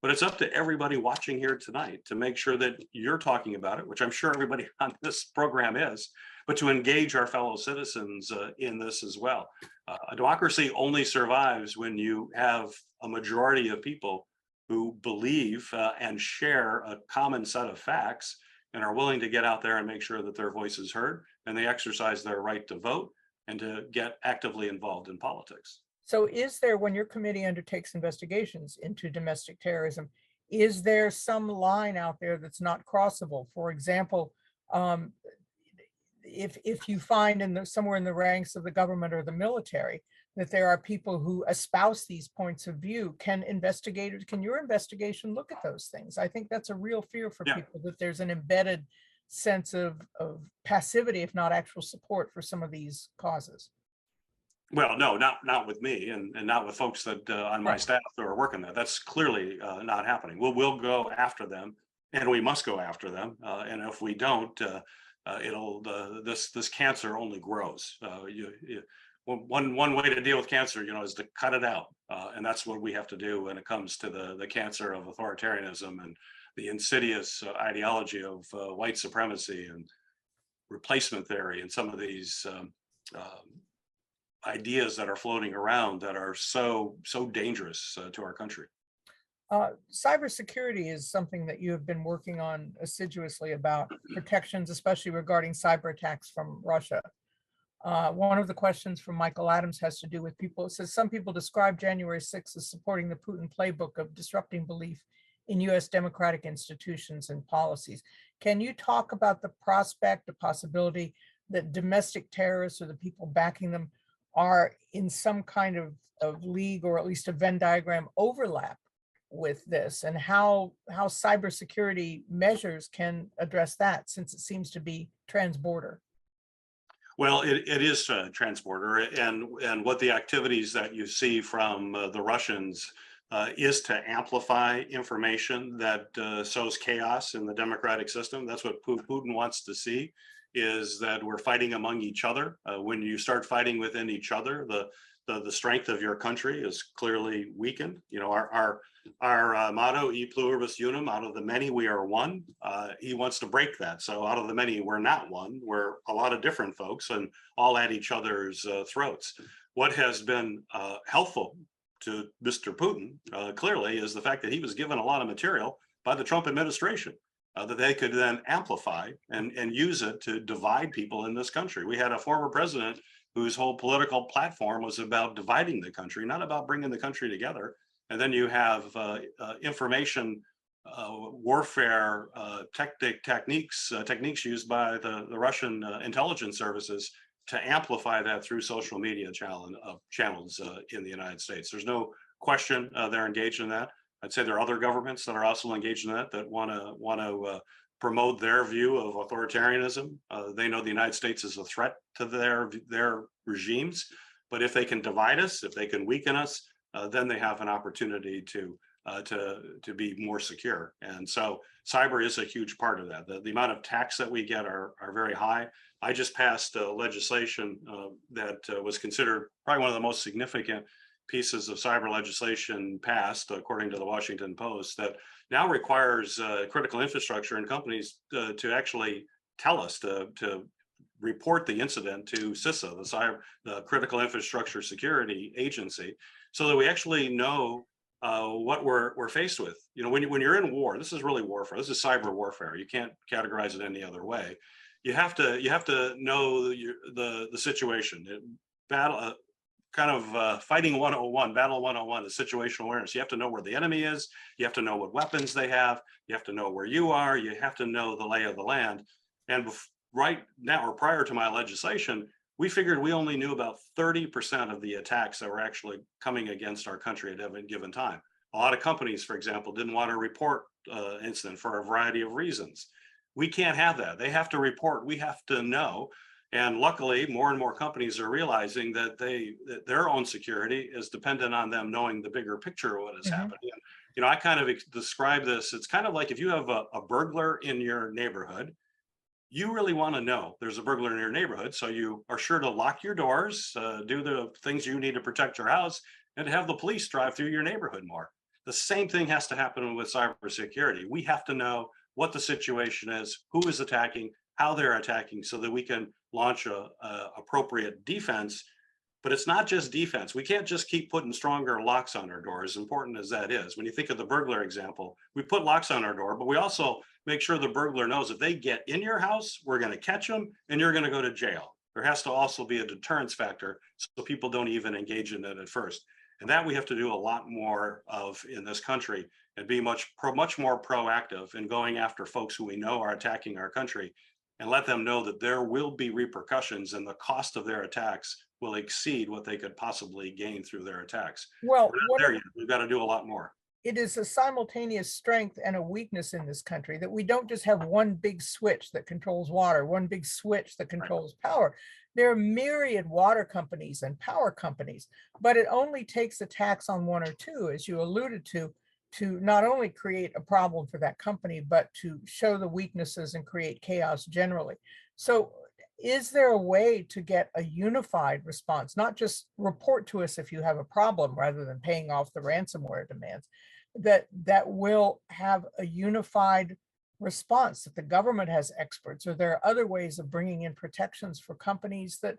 But it's up to everybody watching here tonight to make sure that you're talking about it, which I'm sure everybody on this program is, but to engage our fellow citizens in this as well. A democracy only survives when you have a majority of people who believe and share a common set of facts and are willing to get out there and make sure that their voice is heard and they exercise their right to vote and to get actively involved in politics. So is there, when your committee undertakes investigations into domestic terrorism, is there some line out there that's not crossable? For example, if you find somewhere in the ranks of the government or the military that there are people who espouse these points of view, can your investigation look at those things? I think that's a real fear for people, that there's an embedded sense of passivity, if not actual support for some of these causes. Well, no, not with me, and not with folks that on my staff that are working there. That's clearly not happening. We'll go after them, and we must go after them. And if we don't, this cancer only grows. One way to deal with cancer, is to cut it out, and that's what we have to do when it comes to the cancer of authoritarianism and the insidious ideology of white supremacy and replacement theory, and some of these ideas that are floating around that are so dangerous to our country. Cybersecurity is something that you have been working on assiduously, about protections, especially regarding cyber attacks from Russia. One of the questions from Michael Adams has to do with people. It says some people describe January 6th as supporting the Putin playbook of disrupting belief in U.S. democratic institutions and policies. Can you talk about the prospect, the possibility that domestic terrorists or the people backing them are in some kind of league, or at least a Venn diagram overlap with this, and how cybersecurity measures can address that, since it seems to be transborder? Well, it is transborder, and what the activities that you see from the Russians is to amplify information that sows chaos in the democratic system. That's what Putin wants to see, is that we're fighting among each other. When you start fighting within each other, the strength of your country is clearly weakened. You know, our motto, E pluribus unum, out of the many we are one. He wants to break that. So out of the many, we're not one. We're a lot of different folks, and all at each other's throats. What has been helpful to Mr. Putin clearly is the fact that he was given a lot of material by the Trump administration that they could then amplify and use it to divide people in this country. We had a former president whose whole political platform was about dividing the country, not about bringing the country together. And then you have information warfare techniques used by the Russian intelligence services to amplify that through social media channels in the United States. There's no question they're engaged in that. I'd say there are other governments that are also engaged in that want to promote their view of authoritarianism. They know the United States is a threat to their regimes, but if they can divide us, if they can weaken us, then they have an opportunity to be more secure. And so cyber is a huge part of that. The amount of attacks that we get are very high. I just passed legislation that was considered probably one of the most significant pieces of cyber legislation passed, according to the Washington Post, that now requires critical infrastructure and companies to actually tell us to report the incident to CISA, the Critical Infrastructure Security Agency, so that we actually know what we're faced with. You know, when you're in war, this is really warfare. This is cyber warfare. You can't categorize it any other way. You have to know the situation. Battle. Fighting 101, battle 101 is situational awareness. You have to know where the enemy is. You have to know what weapons they have. You have to know where you are. You have to know the lay of the land. And right now, or prior to my legislation, we figured we only knew about 30% of the attacks that were actually coming against our country at any given time. A lot of companies, for example, didn't want to report incident for a variety of reasons. We can't have that. They have to report. We have to know. And luckily, more and more companies are realizing that their own security is dependent on them knowing the bigger picture of what is happening. And, you know, I kind of describe this. It's kind of like if you have a burglar in your neighborhood, you really want to know there's a burglar in your neighborhood. So you are sure to lock your doors, do the things you need to protect your house, and to have the police drive through your neighborhood more. The same thing has to happen with cybersecurity. We have to know what the situation is, who is attacking, how they're attacking, so that we can launch a appropriate defense. But it's not just defense. We can't just keep putting stronger locks on our door, as important as that is. When you think of the burglar example, we put locks on our door, but we also make sure the burglar knows if they get in your house, we're going to catch them and you're going to go to jail. There has to also be a deterrence factor so people don't even engage in it at first. And that we have to do a lot more of in this country, and be much more proactive in going after folks who we know are attacking our country, and let them know that there will be repercussions and the cost of their attacks will exceed what they could possibly gain through their attacks. Well, we're not there yet. We've got to do a lot more. It is a simultaneous strength and a weakness in this country that we don't just have one big switch that controls water, one big switch that controls power. There are myriad water companies and power companies, but it only takes attacks on one or two, as you alluded to not only create a problem for that company, but to show the weaknesses and create chaos generally. So is there a way to get a unified response, not just report to us if you have a problem rather than paying off the ransomware demands, that will have a unified response, that the government has experts, or there are other ways of bringing in protections for companies that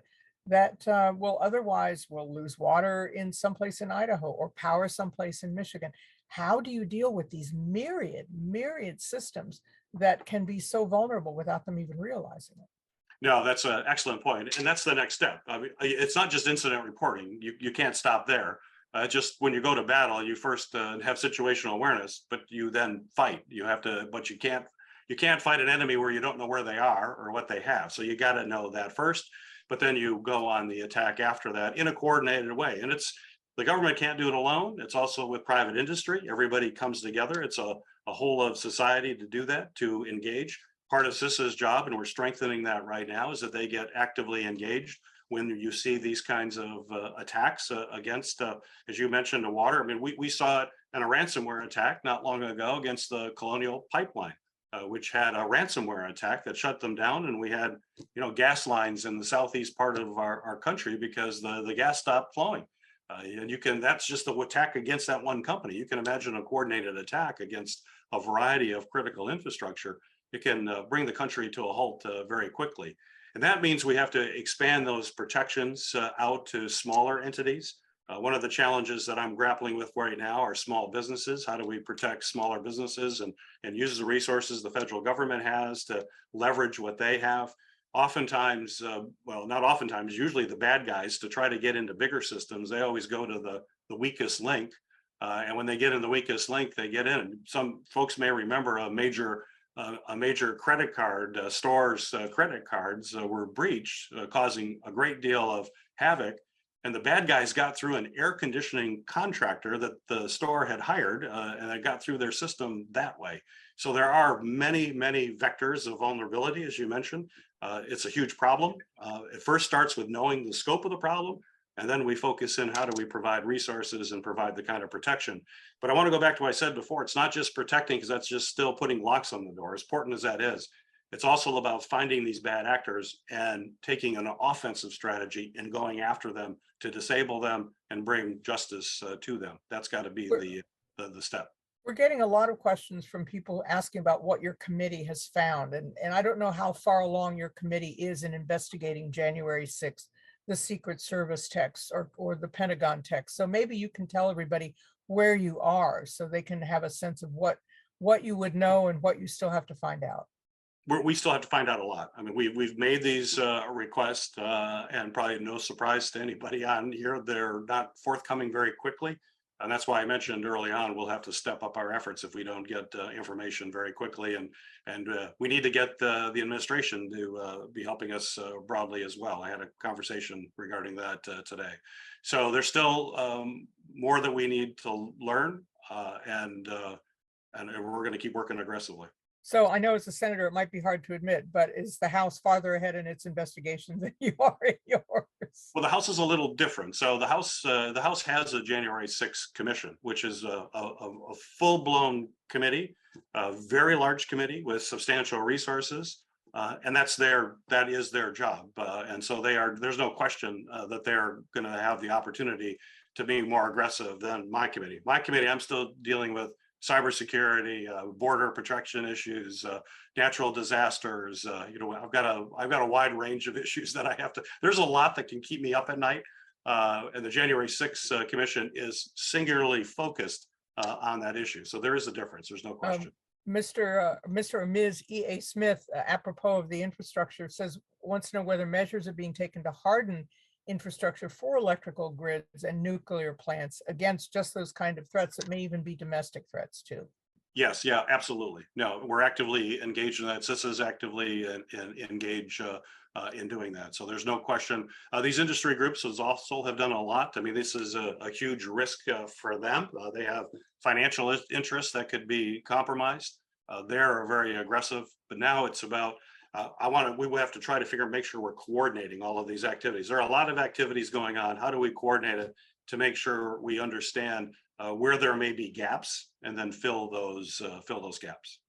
will otherwise lose water in someplace in Idaho or power someplace in Michigan? How do you deal with these myriad systems that can be so vulnerable without them even realizing it? No, that's an excellent point, and that's the next step. I mean, it's not just incident reporting. You can't stop there. Just when you go to battle, you first have situational awareness, but you then fight. You have to, but you can't fight an enemy where you don't know where they are or what they have. So you got to know that first, but then you go on the attack after that in a coordinated way. And it's the government can't do it alone. It's also with private industry. Everybody comes together. It's a whole of society to do that, to engage. Part of CISA's job, and we're strengthening that right now, is that they get actively engaged when you see these kinds of attacks against, as you mentioned, the water. I mean, we saw it in a ransomware attack not long ago against the Colonial Pipeline, which had a ransomware attack that shut them down. And we had, gas lines in the southeast part of our country because the gas stopped flowing. And that's just the attack against that one company. You can imagine a coordinated attack against a variety of critical infrastructure. It can bring the country to a halt very quickly. And that means we have to expand those protections out to smaller entities. One of the challenges that I'm grappling with right now are small businesses. How do we protect smaller businesses and use the resources the federal government has to leverage what they have? Oftentimes, well, not oftentimes, usually the bad guys, to try to get into bigger systems, they always go to the weakest link. And when they get in the weakest link, they get in. Some folks may remember a major credit card store's credit cards were breached, causing a great deal of havoc. And the bad guys got through an air conditioning contractor that the store had hired, and it got through their system that way. So there are many, many vectors of vulnerability, as you mentioned. It's a huge problem. It first starts with knowing the scope of the problem, and then we focus in how do we provide resources and provide the kind of protection. But I want to go back to what I said before. It's not just protecting, because that's just still putting locks on the door, as important as that is. It's also about finding these bad actors and taking an offensive strategy and going after them to disable them and bring justice to them. That's got to be the step. We're getting a lot of questions from people asking about what your committee has found. And I don't know how far along your committee is in investigating January 6th, the Secret Service text or the Pentagon text. So maybe you can tell everybody where you are so they can have a sense of what you would know and what you still have to find out. We still have to find out a lot. I mean, we've made these requests, and probably no surprise to anybody on here, they're not forthcoming very quickly. And that's why I mentioned early on, we'll have to step up our efforts if we don't get information very quickly. And we need to get the administration to be helping us broadly as well. I had a conversation regarding that today. So there's still more that we need to learn, and we're going to keep working aggressively. So I know as a senator, it might be hard to admit, but is the House farther ahead in its investigation than you are in yours? Well, the House is a little different. So the House has a January 6th commission, which is a full-blown committee, a very large committee with substantial resources, and that is their job. And so there's no question that they're going to have the opportunity to be more aggressive than my committee. My committee, I'm still dealing with cybersecurity, border protection issues, natural disasters. I've got a wide range of issues that I have to. There's a lot that can keep me up at night, and the January 6th Commission is singularly focused on that issue. So there is a difference. There's no question. Mr. or Ms. E.A. Smith, apropos of the infrastructure, wants to know whether measures are being taken to harden infrastructure for electrical grids and nuclear plants against just those kind of threats that may even be domestic threats too. Yes, yeah, absolutely. No, we're actively engaged in that. CISA is actively engaged in doing that. So there's no question. These industry groups also have done a lot. I mean, this is a huge risk for them. They have financial interests that could be compromised. They're very aggressive, but now it's about we will have to try to make sure we're coordinating all of these activities. There are a lot of activities going on. How do we coordinate it to make sure we understand where there may be gaps and then fill those gaps?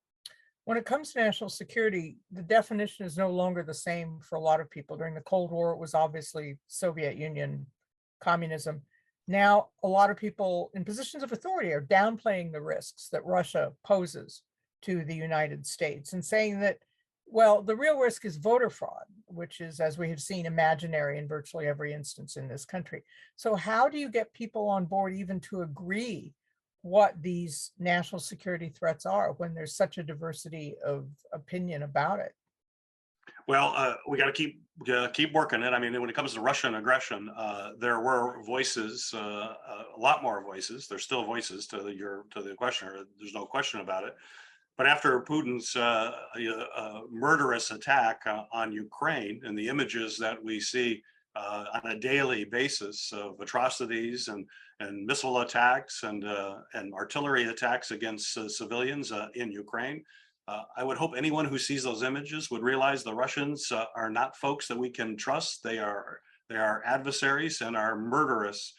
When it comes to national security, the definition is no longer the same for a lot of people. During the Cold War, it was obviously Soviet Union, communism. Now, a lot of people in positions of authority are downplaying the risks that Russia poses to the United States and saying that, well, the real risk is voter fraud, which is, as we have seen, imaginary in virtually every instance in this country. So how do you get people on board even to agree what these national security threats are when there's such a diversity of opinion about it? Well, we got to keep working it. I mean, when it comes to Russian aggression, there were voices, a lot more voices. There's still voices to the questioner. There's no question about it. But after Putin's murderous attack on Ukraine and the images that we see on a daily basis of atrocities and missile attacks and artillery attacks against civilians in Ukraine, I would hope anyone who sees those images would realize the Russians are not folks that we can trust. They are adversaries and are murderous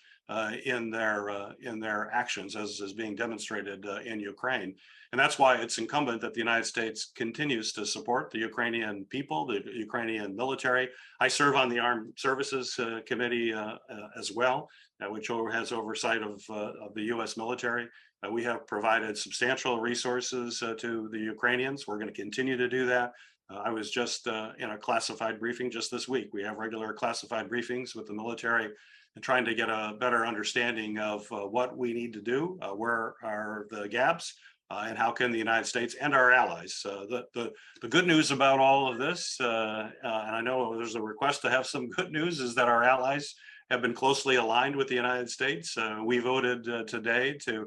in their actions, as is being demonstrated in Ukraine. And that's why it's incumbent that the United States continues to support the Ukrainian people, the Ukrainian military. I serve on the Armed Services Committee as well, which has oversight of the U.S. military. We have provided substantial resources to the Ukrainians. We're going to continue to do that. I was just in a classified briefing just this week. We have regular classified briefings with the military and trying to get a better understanding of what we need to do, where are the gaps, and how can the United States and our allies. The good news about all of this, and I know there's a request to have some good news, is that our allies have been closely aligned with the United States. We voted today to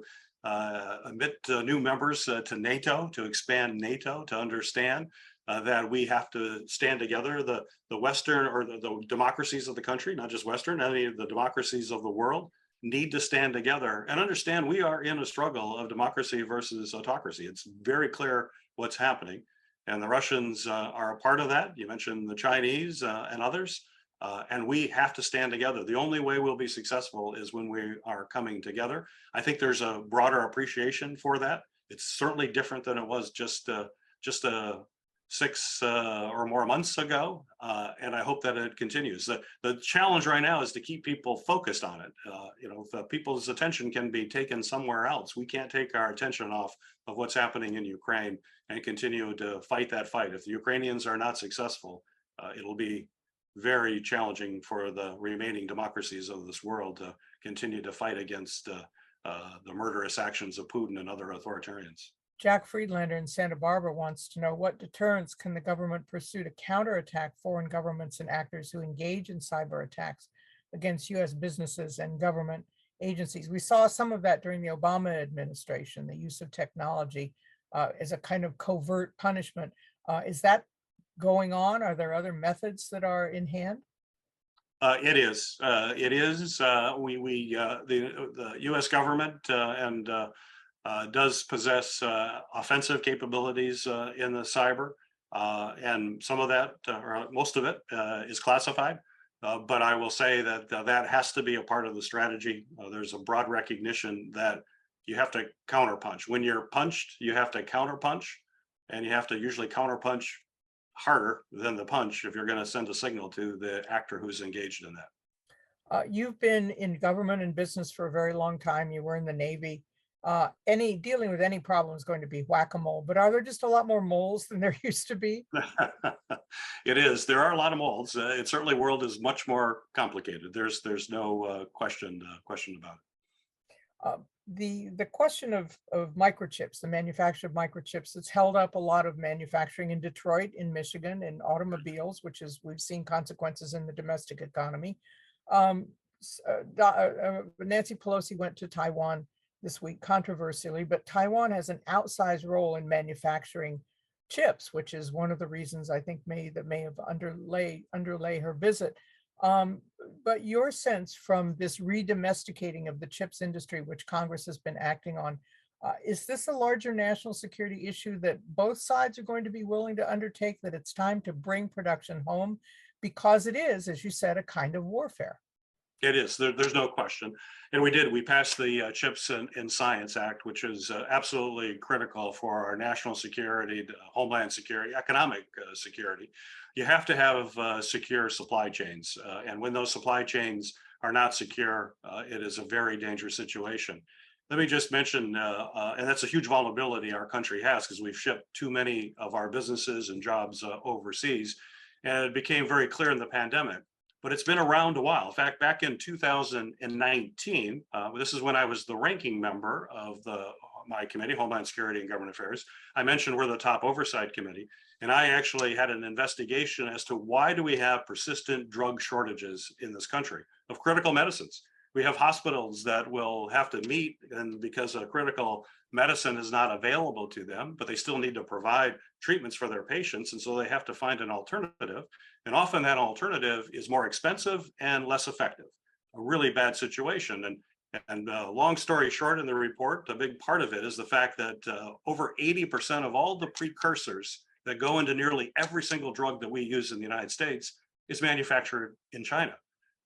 admit new members to NATO, to expand NATO, to understand that we have to stand together. The Western, or the democracies of the country, not just Western, any of the democracies of the world need to stand together and understand we are in a struggle of democracy versus autocracy. It's very clear what's happening. And the Russians are a part of that. You mentioned the Chinese and others. And we have to stand together. The only way we'll be successful is when we are coming together. I think there's a broader appreciation for that. It's certainly different than it was just 6 or more months ago, and I hope that it continues. The challenge right now is to keep people focused on it. If people's attention can be taken somewhere else, we can't take our attention off of what's happening in Ukraine and continue to fight that fight. If the Ukrainians are not successful, it'll be very challenging for the remaining democracies of this world to continue to fight against the murderous actions of Putin and other authoritarians. Jack Friedlander in Santa Barbara wants to know, what deterrence can the government pursue to counterattack foreign governments and actors who engage in cyber attacks against U.S. businesses and government agencies? We saw some of that during the Obama administration, the use of technology as a kind of covert punishment. Is that going on? Are there other methods that are in hand? It is. It is. The U.S. government does possess offensive capabilities in the cyber, and some of that, or most of it, is classified. But I will say that that has to be a part of the strategy. There's a broad recognition that you have to counterpunch. When you're punched, you have to counterpunch, and you have to usually counterpunch harder than the punch if you're going to send a signal to the actor who's engaged in that. You've been in government and business for a very long time. You were in the Navy. Dealing with any problem is going to be whack-a-mole, but are there just a lot more moles than there used to be? It is. There are a lot of moles. It certainly, world is much more complicated. There's no question about it. The question of microchips, the manufacture of microchips, it's held up a lot of manufacturing in Detroit, in Michigan, in automobiles, which is, we've seen consequences in the domestic economy. Nancy Pelosi went to Taiwan this week, controversially, but Taiwan has an outsized role in manufacturing chips, which is one of the reasons I think may have underlay her visit. But your sense from this re-domesticating of the chips industry, which Congress has been acting on, is this a larger national security issue that both sides are going to be willing to undertake, that it's time to bring production home? Because it is, as you said, a kind of warfare. It is. There's no question. And we passed the Chips and Science Act, which is absolutely critical for our national security, homeland security, economic security. You have to have secure supply chains. And when those supply chains are not secure, it is a very dangerous situation. Let me just mention, and that's a huge vulnerability our country has, because we've shipped too many of our businesses and jobs overseas. And it became very clear in the pandemic. But it's been around a while. In fact, back in 2019, this is when I was the ranking member of the my committee, Homeland Security and Government Affairs. I mentioned we're the top oversight committee, and I actually had an investigation as to why do we have persistent drug shortages in this country of critical medicines. We have hospitals that will have to meet, and because a critical medicine is not available to them, but they still need to provide treatments for their patients, and so they have to find an alternative. And often that alternative is more expensive and less effective. A really bad situation. And long story short, in the report, a big part of it is the fact that over 80% of all the precursors that go into nearly every single drug that we use in the United States is manufactured in China.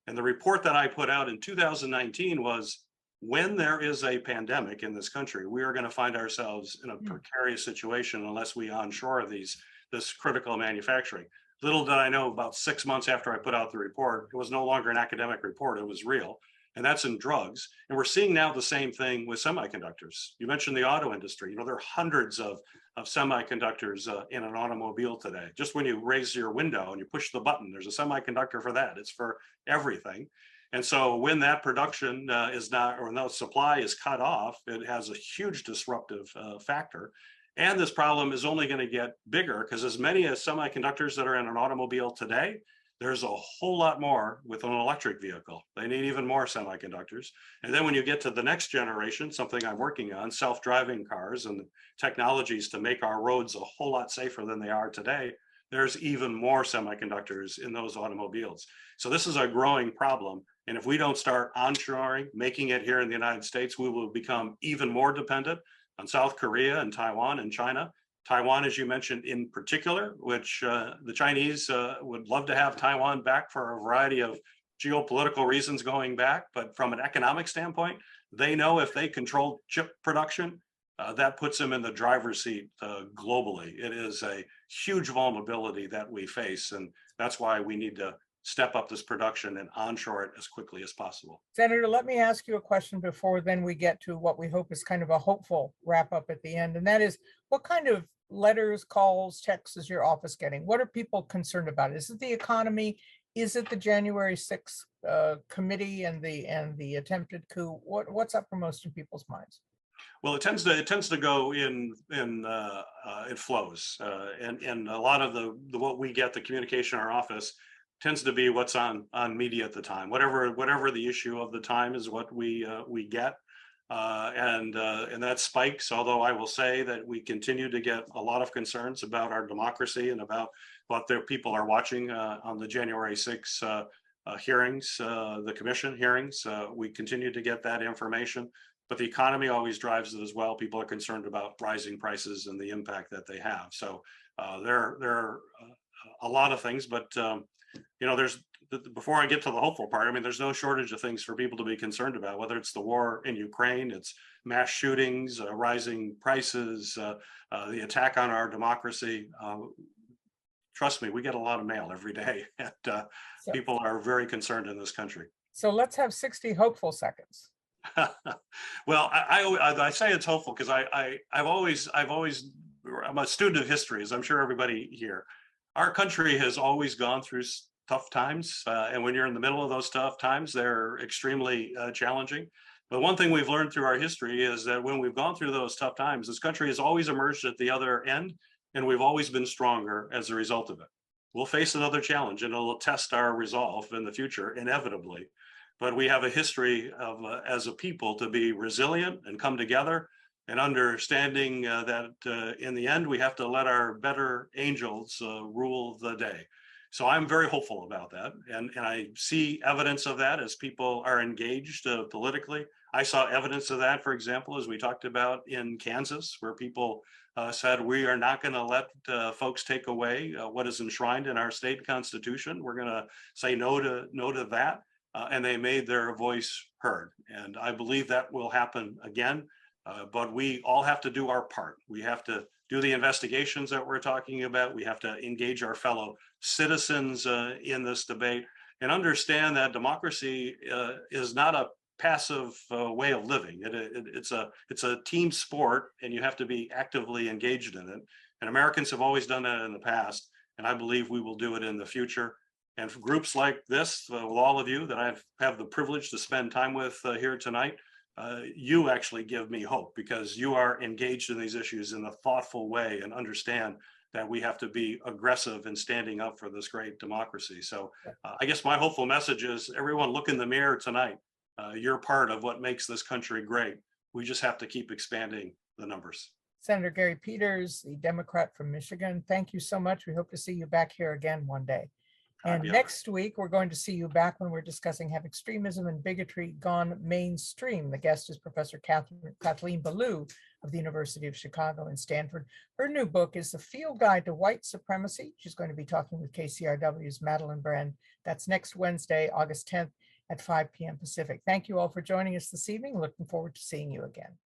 And the report that I put out in 2019 was, when there is a pandemic in this country, we are going to find ourselves in a precarious situation unless we onshore this critical manufacturing. Little did I know, about 6 months after I put out the report, it was no longer an academic report, it was real. And that's in drugs. And we're seeing now the same thing with semiconductors. You mentioned the auto industry. You know, there are hundreds of semiconductors in an automobile today. Just when you raise your window and you push the button, there's a semiconductor for that. It's for everything. And so when that production is not, or no supply is cut off, it has a huge disruptive factor. And this problem is only going to get bigger because as many as semiconductors that are in an automobile today, there's a whole lot more with an electric vehicle. They need even more semiconductors. And then when you get to the next generation, something I'm working on, self-driving cars and technologies to make our roads a whole lot safer than they are today, there's even more semiconductors in those automobiles. So this is a growing problem. And if we don't start onshoring, making it here in the United States, we will become even more dependent on South Korea and Taiwan and China. Taiwan, as you mentioned, in particular, which the Chinese would love to have Taiwan back for a variety of geopolitical reasons going back. But from an economic standpoint, they know if they control chip production, that puts them in the driver's seat globally. It is a huge vulnerability that we face. And that's why we need to step up this production and onshore it as quickly as possible. Senator, let me ask you a question before then we get to what we hope is kind of a hopeful wrap up at the end. And that is, what kind of letters, calls, texts is your office getting? What are people concerned about? Is it the economy? Is it the January 6th committee and the attempted coup? What's uppermost in people's minds? Well, it tends to go in it flows, and a lot of the what we get, the communication in our office, tends to be what's on media at the time. Whatever the issue of the time is what we get, and that spikes. Although I will say that we continue to get a lot of concerns about our democracy and about what their people are watching on the January 6th hearings, the commission hearings. We continue to get that information. But the economy always drives it as well. People are concerned about rising prices and the impact that they have. So there are a lot of things, but there's, before I get to the hopeful part, I mean, there's no shortage of things for people to be concerned about, whether it's the war in Ukraine, it's mass shootings, rising prices, the attack on our democracy. Trust me, we get a lot of mail every day, and people are very concerned in this country. So let's have 60 hopeful seconds. Well, I say it's hopeful because I'm a student of history, as I'm sure everybody here. Our country has always gone through tough times, and when you're in the middle of those tough times, they're extremely challenging. But one thing we've learned through our history is that when we've gone through those tough times, this country has always emerged at the other end, and we've always been stronger as a result of it. We'll face another challenge, and it'll test our resolve in the future, inevitably. But we have a history of, as a people, to be resilient and come together, and understanding that in the end, we have to let our better angels rule the day. So I'm very hopeful about that. And I see evidence of that as people are engaged politically. I saw evidence of that, for example, as we talked about in Kansas, where people said, we are not going to let folks take away what is enshrined in our state constitution. We're going to say no to that. And they made their voice heard. And I believe that will happen again. But we all have to do our part. We have to do the investigations that we're talking about. We have to engage our fellow citizens in this debate and understand that democracy is not a passive way of living. It's a team sport, and you have to be actively engaged in it. And Americans have always done that in the past, and I believe we will do it in the future. And for groups like this, with all of you that I have the privilege to spend time with here tonight, you actually give me hope because you are engaged in these issues in a thoughtful way and understand that we have to be aggressive in standing up for this great democracy. So I guess my hopeful message is everyone look in the mirror tonight. You're part of what makes this country great. We just have to keep expanding the numbers. Senator Gary Peters, the Democrat from Michigan, thank you so much. We hope to see you back here again one day. And Yeah. next week, we're going to see you back when we're discussing Have Extremism and Bigotry Gone Mainstream? The guest is Professor Kathleen Ballou of the University of Chicago and Stanford. Her new book is The Field Guide to White Supremacy. She's going to be talking with KCRW's Madeline Brand. That's next Wednesday, August 10th at 5 p.m. Pacific. Thank you all for joining us this evening. Looking forward to seeing you again.